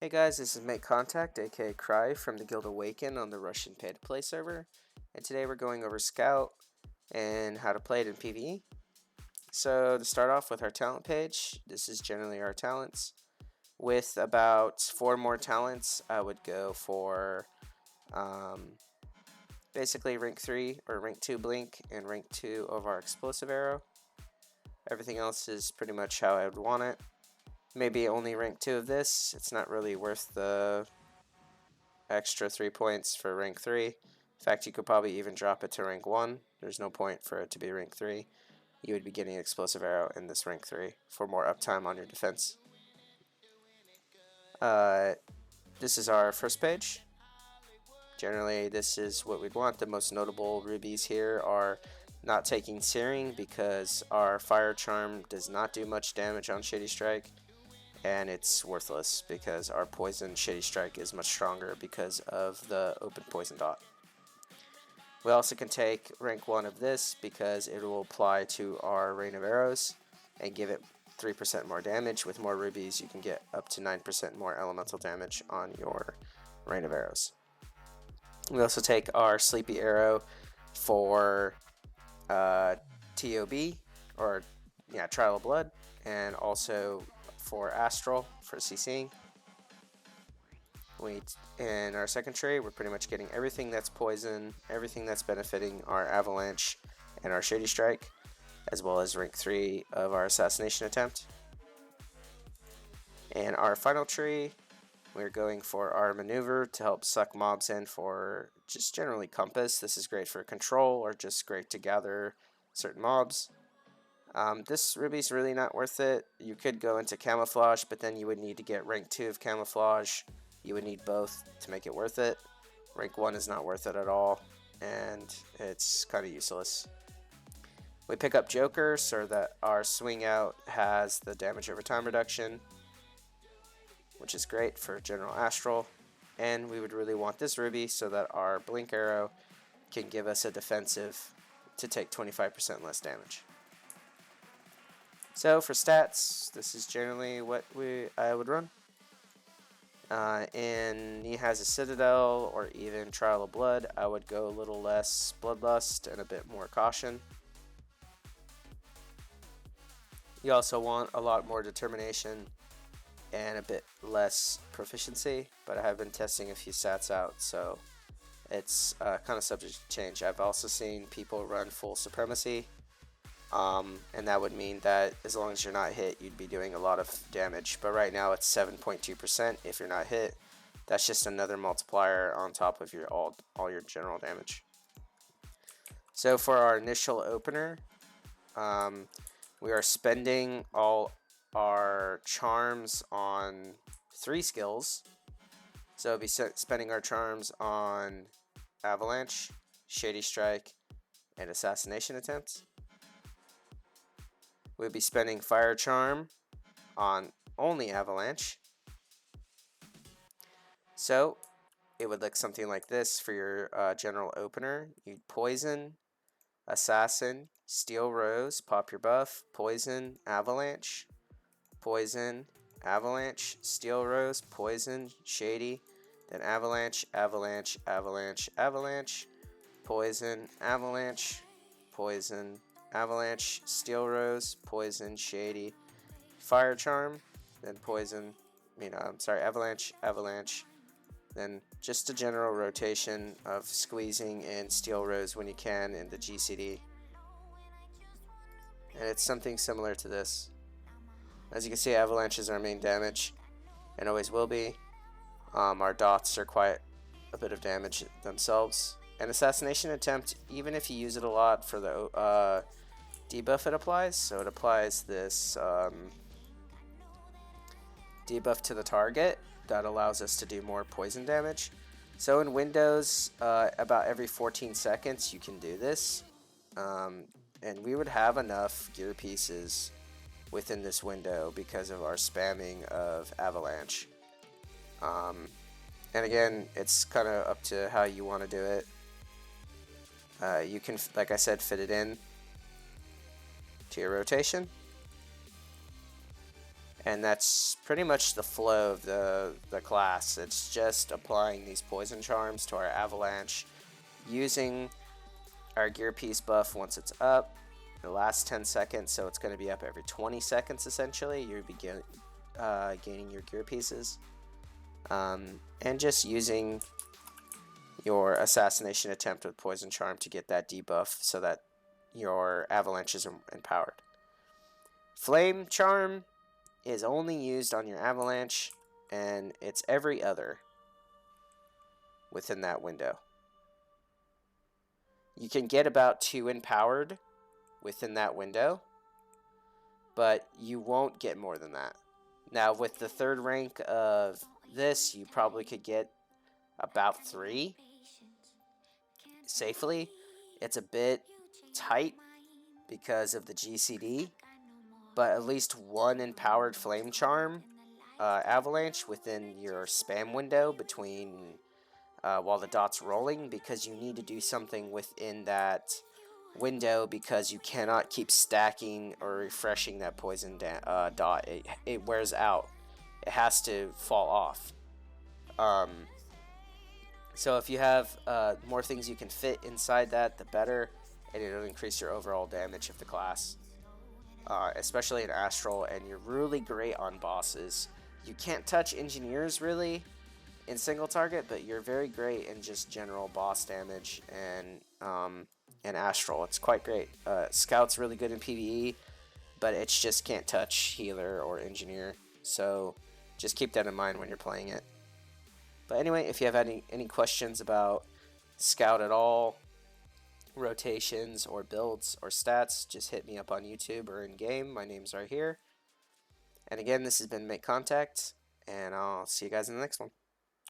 Hey guys, this is Make Contact, aka Cry, from the Guild Awaken on the Russian pay-to-play server, and today we're going over Scout and how to play it in PvE. So to start off with our talent page, this is generally our talents. With about 4 more talents, I would go for basically rank 3 or rank 2 Blink and rank 2 of our Explosive Arrow. Everything else is pretty much how I would want it. Maybe only rank 2 of this. It's not really worth the extra 3 points for rank 3. In fact, you could probably even drop it to rank 1. There's no point for it to be rank 3. You would be getting Explosive Arrow in this rank 3 for more uptime on your defense. This is our first page. Generally, this is what we'd want. The most notable rubies here are not taking Searing because our Fire Charm does not do much damage on Shady Strike, and it's worthless because our Poison Shady Strike is much stronger because of the open Poison Dot. We also can take rank 1 of this because it will apply to our Rain of Arrows and give it 3% more damage. With more rubies, you can get up to 9% more elemental damage on your Rain of Arrows. We also take our Sleepy Arrow for TOB, or Trial of Blood, and also for Astral for CCing. In our second tree, we're pretty much getting everything that's poison, everything that's benefiting our Avalanche and our Shady Strike, as well as rank 3 of our Assassination Attempt. And our final tree, we're going for our Maneuver to help suck mobs in for just generally Compass. This is great for control or just great to gather certain mobs. This ruby's really not worth it. You could go into Camouflage, but then you would need to get rank 2 of Camouflage. You would need both to make it worth it. Rank 1 is not worth it at all, and it's kind of useless. We pick up Joker so that our Swing Out has the damage over time reduction, which is great for General Astral. And we would really want this ruby so that our Blink Arrow can give us a defensive to take 25% less damage. So for stats, this is generally what I would run. And he has a Citadel or even Trial of Blood. I would go a little less Bloodlust and a bit more Caution. You also want a lot more Determination and a bit less Proficiency, but I have been testing a few stats out, so it's kind of subject to change. I've also seen people run full Supremacy, and that would mean that as long as you're not hit, you'd be doing a lot of damage. But right now it's 7.2% if you're not hit. That's just another multiplier on top of your all your general damage. So for our initial opener, we are spending all our charms on 3 skills. So we'll be spending our charms on Avalanche, Shady Strike, and Assassination Attempts. We'll be spending Fire Charm on only Avalanche. So it would look something like this for your general opener. You'd Poison, Assassin, Steel Rose, pop your buff, Poison, Avalanche, Poison, Avalanche, Steel Rose, Poison, Shady, then Avalanche, Avalanche, Avalanche, Avalanche, Poison, Avalanche, Poison, Avalanche, Steel Rose, Poison, Shady, Fire Charm, then Poison, Avalanche, Avalanche, then just a general rotation of squeezing in Steel Rose when you can in the GCD. And it's something similar to this. As you can see, Avalanche is our main damage, and always will be. Our dots are quite a bit of damage themselves. And Assassination Attempt, even if you use it a lot for the debuff it applies, so it applies this debuff to the target that allows us to do more poison damage. So in Windows, about every 14 seconds you can do this, and we would have enough gear pieces within this window because of our spamming of Avalanche. And again, it's kind of up to how you want to do it. You can, like I said, fit it in to your rotation. And that's pretty much the flow of the class. It's just applying these poison charms to our avalanche, using our gear piece buff once it's up, the last 10 seconds, so it's going to be up every 20 seconds essentially. You'll be gaining your gear pieces, and just using your assassination attempt with poison charm to get that debuff so that your avalanche is empowered. Flame charm is only used on your avalanche, and it's every other within that window. You can get about 2 empowered within that window, but you won't get more than that. Now, with the 3rd rank of this, you probably could get about 3 safely. It's a bit tight because of the GCD, but at least 1 empowered flame charm avalanche within your spam window between while the dot's rolling, because you need to do something within that window, because you cannot keep stacking or refreshing that poison dot. It wears out. It has to fall off. So if you have more things you can fit inside that, the better, and it'll increase your overall damage of the class, especially in Astral. And you're really great on bosses. You can't touch engineers really in single target, but you're very great in just general boss damage and Astral. It's quite great. Scout's really good in PvE, but it just can't touch healer or engineer, so just keep that in mind when you're playing it. But anyway, if you have any questions about Scout at all, rotations or builds or stats, just hit me up on YouTube or in game. My name's right here. And again, this has been Make Contact, and I'll see you guys in the next one.